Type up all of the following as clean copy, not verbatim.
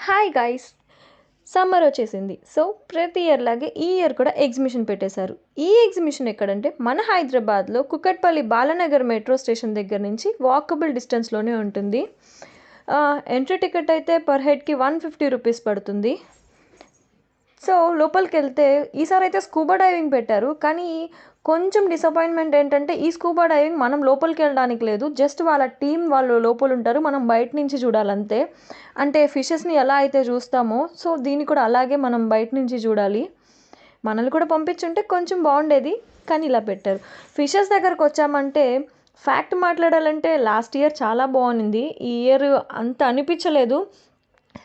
Hi guys, summer వచ్చేసింది. So ప్రతి year లాగే ఈ ఇయర్ కూడా ఎగ్జిబిషన్ పెట్టేశారు. ఈ ఎగ్జిబిషన్ ఎక్కడంటే మన హైదరాబాద్లో కుకట్పల్లి బాలానగర్ మెట్రో స్టేషన్ దగ్గర నుంచి వాకబుల్ డిస్టెన్స్లోనే ఉంటుంది. ఎంట్రీ టికెట్ అయితే పర్ హెడ్కి 150 రూపీస్ పడుతుంది. సో లోపలికి వెళ్తే ఈసారి అయితే స్కూబా డైవింగ్ పెట్టారు, కానీ కొంచెం డిసప్పాయింట్మెంట్ ఏంటంటే ఈ స్కూబా డైవింగ్ మనం లోపలికి వెళ్ళడానికి లేదు. జస్ట్ వాళ్ళ టీం వాళ్ళు లోపల ఉంటారు, మనం బయట నుంచి చూడాలంతే. అంటే ఫిషెస్ని ఎలా అయితే చూస్తామో సో దీన్ని కూడా అలాగే మనం బయట నుంచి చూడాలి. మనల్ని కూడా పంపించుంటే కొంచెం బాగుండేది, కానీ ఇలా పెట్టారు. ఫిషెస్ దగ్గరకు వచ్చామంటే ఫ్యాక్ట్ మాట్లాడాలంటే లాస్ట్ ఇయర్ చాలా బాగుంది, ఈ ఇయర్ అంత అనిపించలేదు.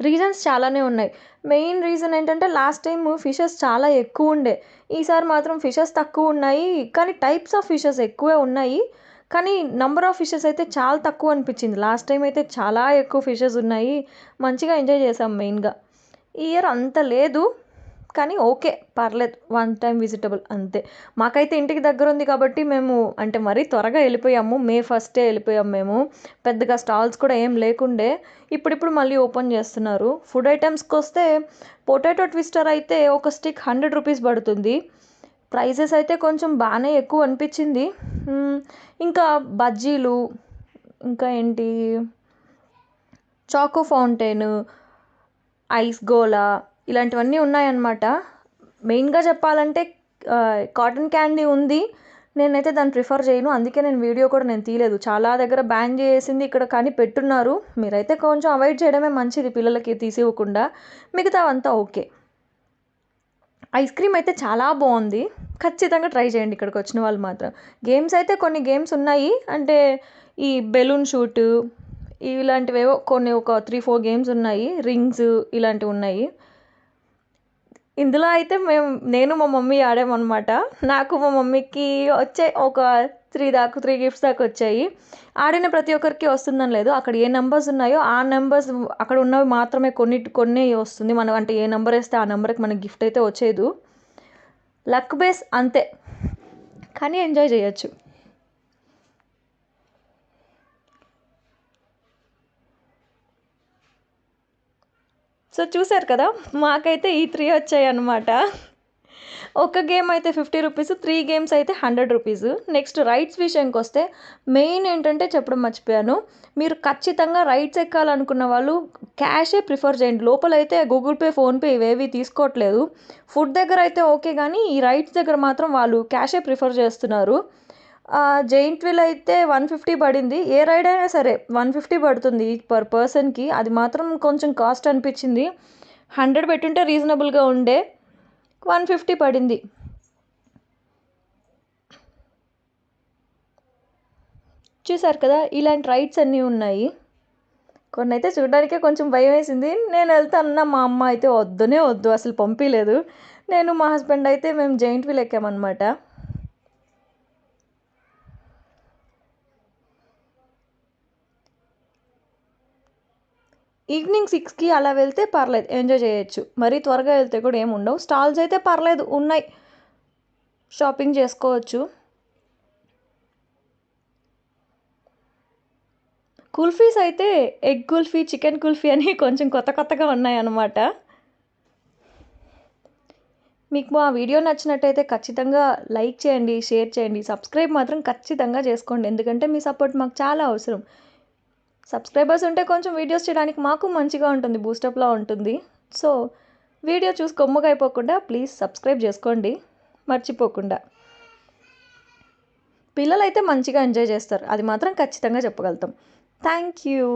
రీజన్స్ చాలానే ఉన్నాయి. మెయిన్ రీజన్ ఏంటంటే లాస్ట్ టైం ఫిషెస్ చాలా ఎక్కువ ఉండే, ఈసారి మాత్రం ఫిషెస్ తక్కువ ఉన్నాయి, కానీ టైప్స్ ఆఫ్ ఫిషెస్ ఎక్కువే ఉన్నాయి. కానీ నంబర్ ఆఫ్ ఫిషెస్ అయితే చాలా తక్కువ అనిపించింది. లాస్ట్ టైం అయితే చాలా ఎక్కువ ఫిషెస్ ఉన్నాయి, మంచిగా ఎంజాయ్ చేసాం. మెయిన్గా ఈ ఇయర్ అంత లేదు, కానీ ఓకే పర్లేదు, వన్ టైం విజిటబుల్ అంతే. మాకైతే ఇంటికి దగ్గర ఉంది కాబట్టి మేము అంటే మరీ త్వరగా వెళ్ళిపోయాము. మే 1 వెళ్ళిపోయాము మేము. పెద్దగా స్టాల్స్ కూడా ఏం లేకుండే, ఇప్పుడిప్పుడు మళ్ళీ ఓపెన్ చేస్తున్నారు. ఫుడ్ ఐటమ్స్కి వస్తే పొటాటో ట్విస్టర్ అయితే ఒక స్టిక్ 100 రూపీస్ పడుతుంది. ప్రైసెస్ అయితే కొంచెం బాగానే ఎక్కువ అనిపించింది. ఇంకా బజ్జీలు, ఇంకా ఏంటి చాకో ఫౌంటైన్, ఐస్ గోలా ఇలాంటివన్నీ ఉన్నాయన్నమాట. మెయిన్గా చెప్పాలంటే కాటన్ క్యాండీ ఉంది, నేనైతే దాన్ని ప్రిఫర్ చేయను, అందుకే నేను వీడియో కూడా నేను తీయలేదు. చాలా దగ్గర బ్యాన్ చేసింది ఇక్కడ, కానీ పెట్టున్నారు. మీరైతే కొంచెం అవాయిడ్ చేయడమే మంచిది, పిల్లలకి తీసివ్వకుండా. మిగతావంతా ఓకే. ఐస్ క్రీమ్ అయితే చాలా బాగుంది, ఖచ్చితంగా ట్రై చేయండి ఇక్కడికి వచ్చిన వాళ్ళు మాత్రం. గేమ్స్ అయితే కొన్ని గేమ్స్ ఉన్నాయి, అంటే ఈ బెలూన్ షూట్ ఇలాంటివేవో కొన్ని ఒక 3-4 గేమ్స్ ఉన్నాయి. రింగ్స్ ఇలాంటివి ఉన్నాయి. ఇందులో అయితే నేను మా మమ్మీ ఆడామన్నమాట. నాకు మా మమ్మీకి వచ్చాయి ఒక 3 గిఫ్ట్స్ దాకా వచ్చాయి. ఆడిన ప్రతి ఒక్కరికి వస్తుందని లేదు, అక్కడ ఏ నెంబర్స్ ఉన్నాయో ఆ నెంబర్స్ అక్కడ ఉన్నవి మాత్రమే కొన్ని వస్తుంది. మనం అంటే ఏ నెంబర్ వేస్తే ఆ నెంబర్కి మనకి గిఫ్ట్ అయితే వచ్చేది. లక్ బేస్ అంతే, కానీ ఎంజాయ్ చేయొచ్చు. సో చూసారు కదా, మాకైతే ఈ 3 వచ్చాయి అన్నమాట. ఒక గేమ్ అయితే 50 రూపీస్, 3 గేమ్స్ అయితే 100 రూపీస్. నెక్స్ట్ రైడ్స్ విషయానికి వస్తే మెయిన్ ఏంటంటే చెప్పడం మర్చిపోయాను, మీరు ఖచ్చితంగా రైడ్స్ ఎక్కాలనుకున్న వాళ్ళు క్యాషే ప్రిఫర్ చేయండి. లోపలైతే గూగుల్ పే, ఫోన్పే ఇవేవి తీసుకోవట్లేదు. ఫుడ్ దగ్గర అయితే ఓకే, కానీ ఈ రైడ్స్ దగ్గర మాత్రం వాళ్ళు క్యాషే ప్రిఫర్ చేస్తున్నారు. జైంట్ వీల్ అయితే 150 పడింది. ఏ రైడ్ అయినా సరే 150 పడుతుంది పర్ పర్సన్కి, అది మాత్రం కొంచెం కాస్ట్ అనిపించింది. 100 పెట్టుంటే రీజనబుల్గా ఉండే, 150 పడింది. చూసారు కదా, ఇలాంటి రైడ్స్ అన్నీ ఉన్నాయి. కొన్ని అయితే చూడడానికే కొంచెం భయం వేసింది. నేను వెళ్తానన్నా మా అమ్మ అయితే వద్దు అసలు పంపించలేదు. నేను మా హస్బెండ్ అయితే మేము జైంట్ వీల్ ఎక్కామన్నమాట. ఈవినింగ్ 6కి అలా వెళ్తే పర్లేదు, ఎంజాయ్ చేయొచ్చు. మరీ త్వరగా వెళ్తే కూడా ఏమి ఉండవు. స్టాల్స్ అయితే పర్లేదు ఉన్నాయి, షాపింగ్ చేసుకోవచ్చు. కుల్ఫీస్ అయితే ఎగ్ కుల్ఫీ, చికెన్ కుల్ఫీ అని కొంచెం కొత్తగా ఉన్నాయన్నమాట. మీకు మా వీడియో నచ్చినట్టయితే ఖచ్చితంగా లైక్ చేయండి, షేర్ చేయండి, సబ్స్క్రైబ్ మాత్రం ఖచ్చితంగా చేసుకోండి, ఎందుకంటే మీ సపోర్ట్ మాకు చాలా అవసరం. సబ్స్క్రైబర్స్ ఉంటే కొంచెం వీడియోస్ చేయడానికి మాకు మంచిగా ఉంటుంది, బూస్టప్లా ఉంటుంది. సో వీడియో చూసి కొమ్ముగా అయిపోకుండా ప్లీజ్ సబ్స్క్రైబ్ చేసుకోండి మర్చిపోకుండా. పిల్లలైతే మంచిగా ఎంజాయ్ చేస్తారు, అది మాత్రం ఖచ్చితంగా చెప్పగలుగుతాం. Thank you.